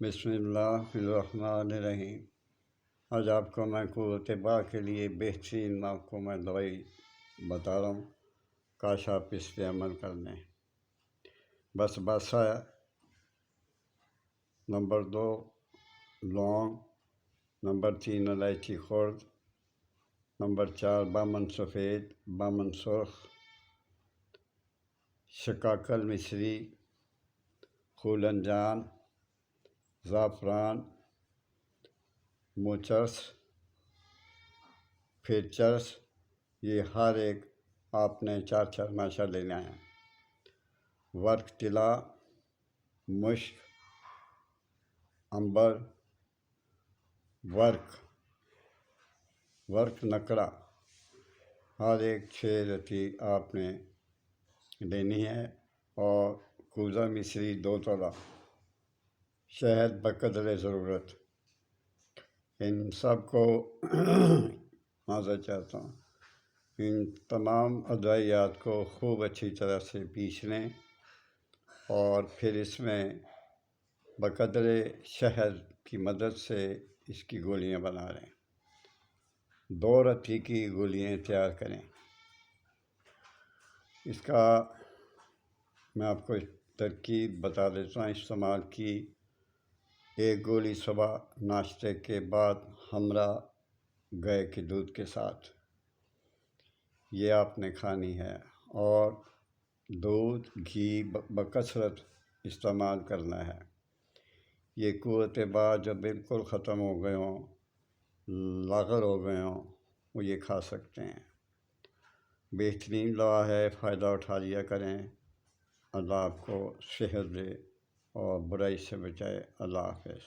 بسم اللہ الرحمن الرحیم۔ آج آپ کو میں قوت باہ کے لیے بہترین آپ کو میں دوائی بتا رہا ہوں، کاش آپ اس پہ عمل کر لیں۔ بس باسا نمبر 2 لونگ، نمبر 3 الائچی خرد، نمبر 4 بامن سفید، بامن سرخ، شکاکل مصری، خولنجان، زعفران، موچرس، پھر چرس، یہ ہر ایک آپ نے 4 ماشا لینا ہے۔ ورق طلا، مشک، عنبر، ورق نکڑا، ہر ایک 6 رتی آپ نے لینی ہے، اور کوزہ مصری 2 تولہ، شہد بقدر ضرورت۔ ان سب کو معذرت چاہتا ہوں، ان تمام ادویات کو خوب اچھی طرح سے پیس لیں، اور پھر اس میں بقدر شہد کی مدد سے اس کی گولیاں بنا لیں۔ 2 رتی کی گولیاں تیار کریں۔ اس کا میں آپ کو ترکیب بتا دیتا ہوں استعمال کی۔ 1 گولی صبح ناشتے کے بعد ہمراہ گائے کے دودھ کے ساتھ، یہ آپ نے کھانی ہے، اور دودھ گھی بکثرت استعمال کرنا ہے۔ یہ قوت باہ جب بالکل ختم ہو گئے ہوں، لاغر ہو گئے ہوں، وہ یہ کھا سکتے ہیں۔ بہترین دوا ہے، فائدہ اٹھا لیا کریں۔ اللہ آپ کو صحت دے اور برائی سے بچائے۔ اللہ حافظ۔